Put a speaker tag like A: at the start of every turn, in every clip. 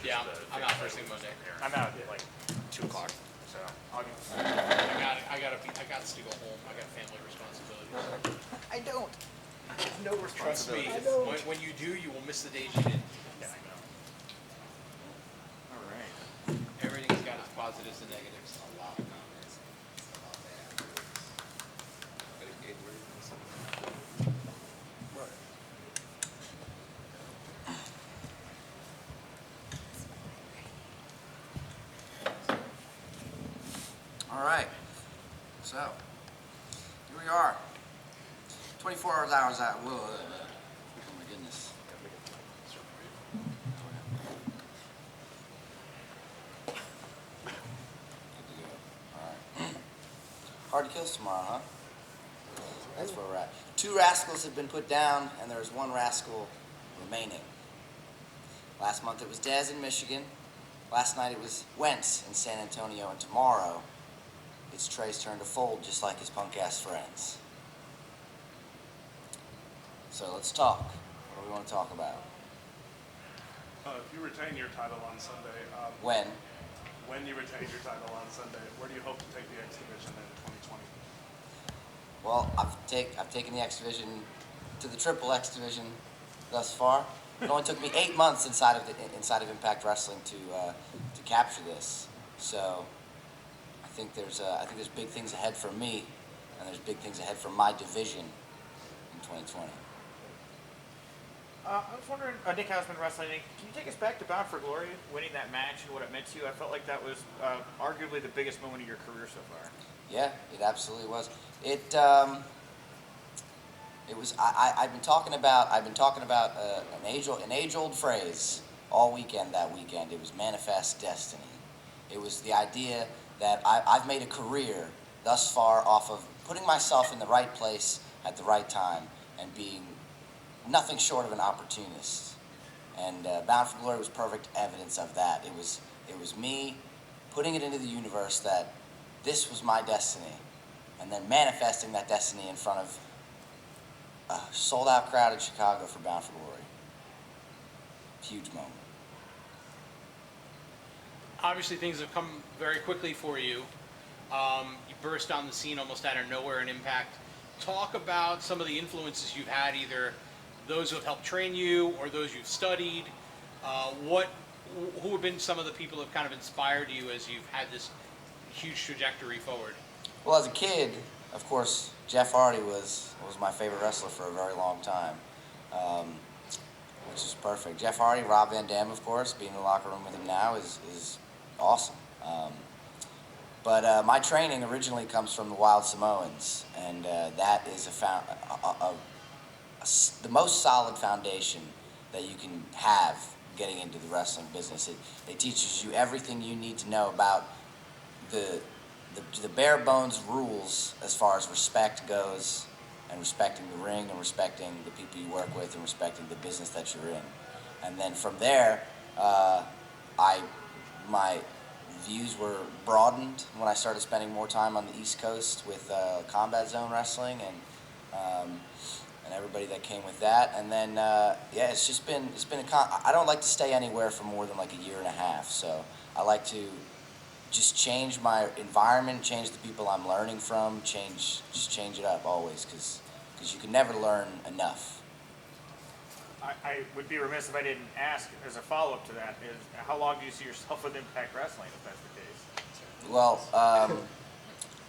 A: Yeah, I'm out first thing Monday.
B: I'm out at like 2 o'clock, so I'll get.
A: I got to go home. I got family responsibilities.
B: I don't. I have no
A: Trust me.
B: responsibilities.
A: When you do, you will miss the days you didn't.
B: Yeah, I know. All right.
A: Everything's got its positives and negatives.
C: A lot of comments. A lot of bad. But it really is.
B: Right.
D: All right, so here we are. 24 hours out. Whoa, oh my goodness. Good to go. All right. Hard to kills tomorrow, huh? That's where we're at. 2 rascals have been put down, and there's 1 rascal remaining. Last month it was Dez in Michigan. Last night it was Wentz in San Antonio, and tomorrow it's Trey's turn to fold, just like his punk-ass friends. So let's talk. What do we want to talk about?
E: If you retain your title on Sunday,
D: When?
E: when you retain your title on Sunday, where do you hope to take the X Division in 2020?
D: Well, I've taken the X Division to the Triple X Division thus far. It only took me 8 months inside of Impact Wrestling to capture this. So I think there's big things ahead for me, and there's big things ahead for my division in 2020.
B: I was wondering, Nick Hausman Wrestling, can you take us back to Bound for Glory, winning that match and what it meant to you? I felt like that was arguably the biggest moment of your career so far.
D: Yeah, it absolutely was. It was. I've been talking about an age-old phrase all weekend. That weekend, it was manifest destiny. It was the idea that I've made a career thus far off of putting myself in the right place at the right time and being nothing short of an opportunist. And Bound for Glory was perfect evidence of that. It was me putting it into the universe that this was my destiny, and then manifesting that destiny in front of a sold-out crowd in Chicago for Bound for Glory. Huge moment.
A: Obviously, things have come very quickly for you. You burst on the scene almost out of nowhere in Impact. Talk about some of the influences you've had, either those who have helped train you or those you've studied. Who have been some of the people who have kind of inspired you as you've had this huge trajectory forward?
D: Well, as a kid, of course, Jeff Hardy was my favorite wrestler for a very long time, which is perfect. Jeff Hardy, Rob Van Dam, of course, being in the locker room with him now is awesome. But my training originally comes from the Wild Samoans, and that is the most solid foundation that you can have getting into the wrestling business. It teaches you everything you need to know about the bare bones rules as far as respect goes, and respecting the ring, and respecting the people you work with, and respecting the business that you're in. And then from there, my views were broadened when I started spending more time on the East Coast with Combat Zone Wrestling and everybody that came with that. And then it's been I don't like to stay anywhere for more than like a year and a half. So I like to just change my environment, change the people I'm learning from, just change it up always, because you can never learn enough.
B: I would be remiss if I didn't ask, as a follow-up to that, is how long do you see yourself with Impact Wrestling, if that's the case?
D: Well,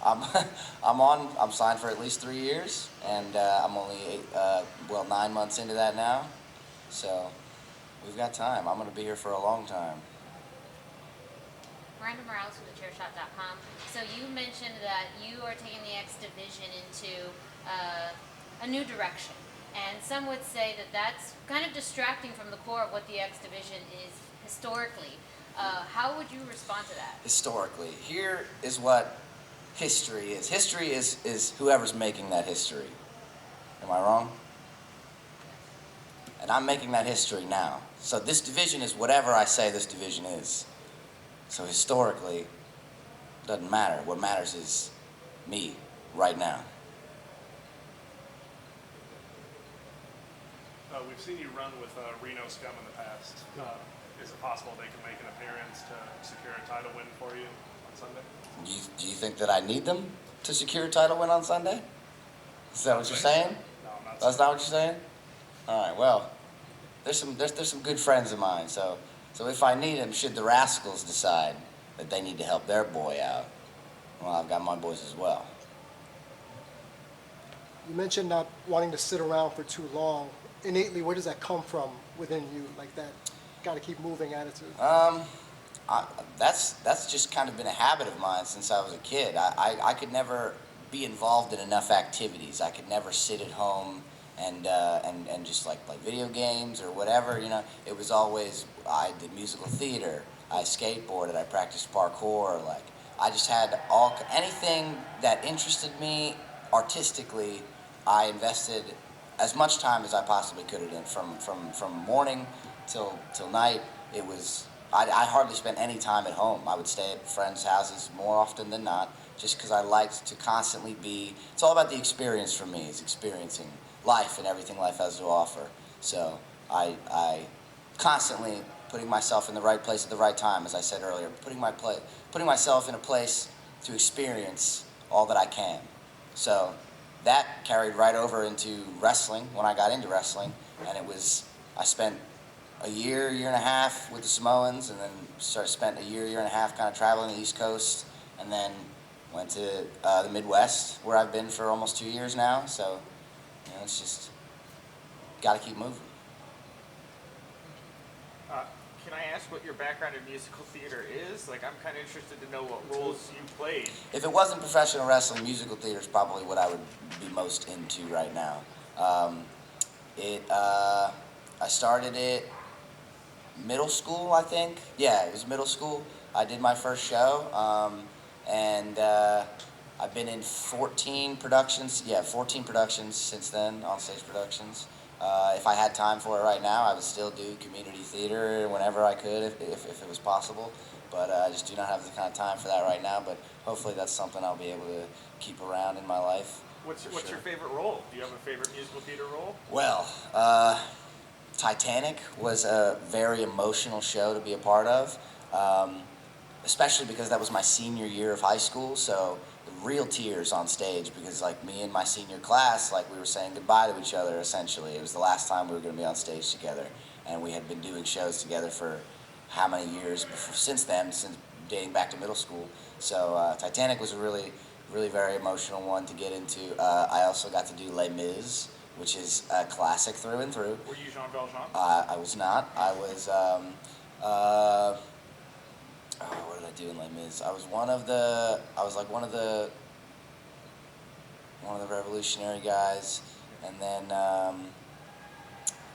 D: I'm signed for at least 3 years, and I'm only 9 months into that now, so we've got time. I'm going to be here for a long time.
F: Miranda Morales from thechairshot.com. So you mentioned that you are taking the X Division into a new direction. And some would say that that's kind of distracting from the core of what the X Division is historically. How would you respond to that?
D: Historically, here is what history is. History is whoever's making that history. Am I wrong? And I'm making that history now. So this division is whatever I say this division is. So historically, it doesn't matter. What matters is me right now.
E: We've seen you run with Reno Scum in the past. is it possible they can make an appearance to secure a title win for you on Sunday?
D: Do you think that I need them to secure a title win on Sunday? Is that what you're saying?
E: No, I'm not
D: That's
E: saying.
D: not what you're saying? All right. Well, there's some good friends of mine. So if I need them, should the Rascals decide that they need to help their boy out, well, I've got my boys as well.
G: You mentioned not wanting to sit around for too long. Innately, where does that come from within you, like that got to keep moving attitude?
D: That's just kind of been a habit of mine since I was a kid. I could never be involved in enough activities. I could never sit at home and just like play video games or whatever. You know, it was always I did musical theater, I skateboarded, I practiced parkour. Like I just had anything that interested me artistically. I invested as much time as I possibly could in from morning till night. It was I hardly spent any time at home. I would stay at friends' houses more often than not, just because I liked to constantly be. It's all about the experience for me. It's experiencing life and everything life has to offer. So I constantly putting myself in the right place at the right time, as I said earlier, putting myself in a place to experience all that I can. So that carried right over into wrestling when I got into wrestling, and I spent a year and a half with the Samoans, and then spent a year and a half kind of traveling the East Coast, and then went to the Midwest, where I've been for almost 2 years now. So, you know, it's just got to keep moving.
B: Can I ask what your background in musical theater is? Like, I'm kind of interested to know what roles you played.
D: If it wasn't professional wrestling, musical theater is probably what I would be most into right now. I started it middle school, I think. Yeah, it was middle school. I did my first show, and I've been in 14 productions. Yeah, 14 productions since then, on-stage productions. If I had time for it right now, I would still do community theater whenever I could, if it was possible. But I just do not have the kind of time for that right now. But hopefully that's something I'll be able to keep around in my life.
B: What's your favorite role? Do you have a favorite musical theater role?
D: Well, Titanic was a very emotional show to be a part of, especially because that was my senior year of high school. So real tears on stage, because like me and my senior class, like we were saying goodbye to each other essentially. It was the last time we were going to be on stage together, and we had been doing shows together for how many years since then, since dating back to middle school. So Titanic was a really very emotional one to get into. I also got to do Les Mis, which is a classic through and through.
B: Were you Jean Valjean?
D: I was not. I was what did I do in Les Mis? I was one of the revolutionary guys, and then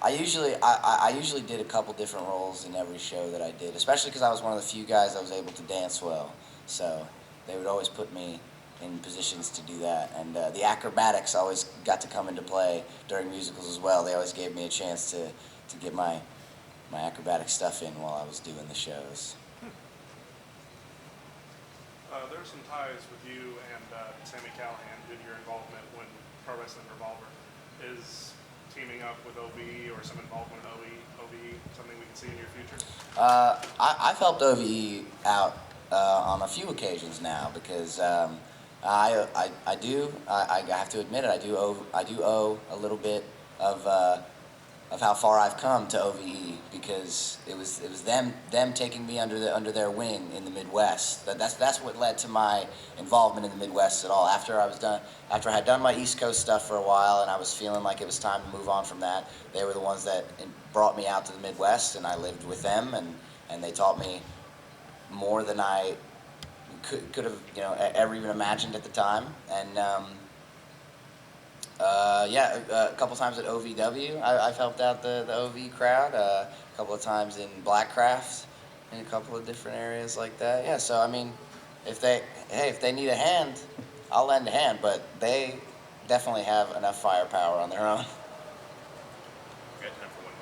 D: I usually did a couple different roles in every show that I did, especially because I was one of the few guys that was able to dance well. So they would always put me in positions to do that, and the acrobatics always got to come into play during musicals as well. They always gave me a chance to get my acrobatic stuff in while I was doing the shows.
E: There are some ties with you and Sami Callihan due to your involvement when Pro Wrestling Revolver. Is teaming up with OVE or some involvement with OVE something we can see in your future?
D: I've helped OVE out on a few occasions now, because I have to admit it, I do owe a little bit of how far I've come to OVE, because it was them taking me under their wing in the Midwest. That's what led to my involvement in the Midwest at all. After I had done my East Coast stuff for a while, and I was feeling like it was time to move on from that, they were the ones that brought me out to the Midwest, and I lived with them, and they taught me more than I could have ever even imagined at the time. And a couple times at OVW, I've helped out the OV crowd. A couple of times in Blackcraft, in a couple of different areas like that. Yeah, so I mean, if they need a hand, I'll lend a hand. But they definitely have enough firepower on their own.
B: We got time for one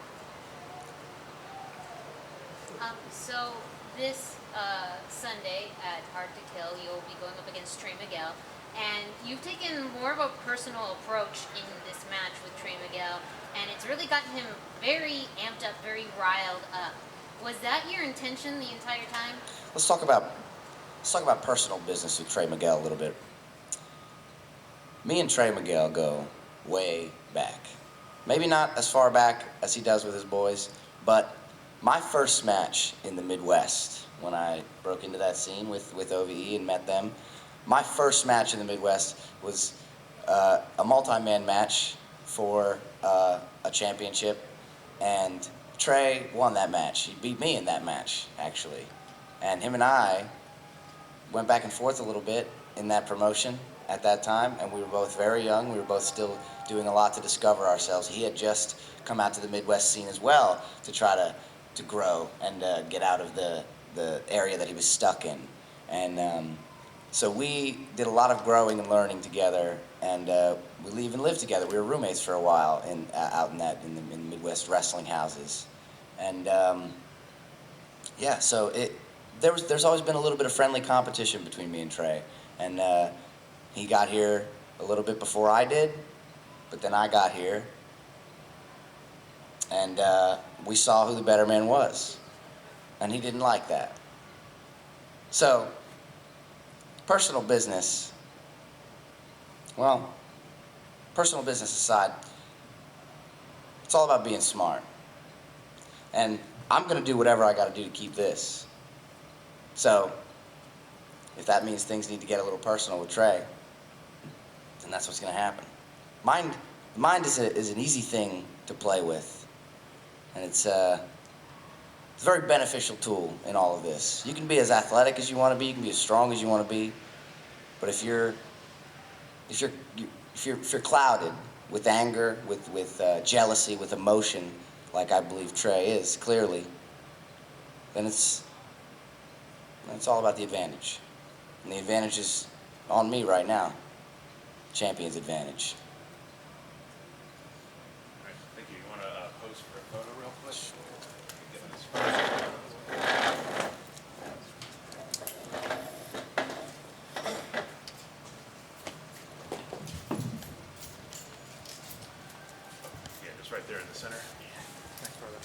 B: more.
F: So this Sunday at Hard to Kill, you'll be going up against Trey Miguel. And you've taken more of a personal approach in this match with Trey Miguel, and it's really gotten him very amped up, very riled up. Was that your intention the entire time?
D: Let's talk about personal business with Trey Miguel a little bit. Me and Trey Miguel go way back. Maybe not as far back as he does with his boys, but my first match in the Midwest, when I broke into that scene with OVE and met them, my first match in the Midwest was a multi-man match for a championship, and Trey won that match. He beat me in that match, actually. And him and I went back and forth a little bit in that promotion at that time, and we were both very young. We were both still doing a lot to discover ourselves. He had just come out to the Midwest scene as well to try to grow and get out of the area that he was stuck in. And so we did a lot of growing and learning together, and we even lived together. We were roommates for a while out in the Midwest wrestling houses. And yeah, so there's always been a little bit of friendly competition between me and Trey. And he got here a little bit before I did, but then I got here, and we saw who the better man was, and he didn't like that. So, personal business aside, it's all about being smart. And I'm going to do whatever I got to do to keep this. So, if that means things need to get a little personal with Trey, then that's what's going to happen. Mind is an easy thing to play with. And it's a very beneficial tool in all of this. You can be as athletic as you want to be, you can be as strong as you want to be, but if you're clouded with anger, with jealousy, with emotion, like I believe Trey is clearly, then it's all about the advantage. And the advantage is on me right now. Champion's advantage.
H: All right, thank you. You want to pose for a photo real quick? Give this photo. Yeah, just right there in the center.
B: Thanks, brother.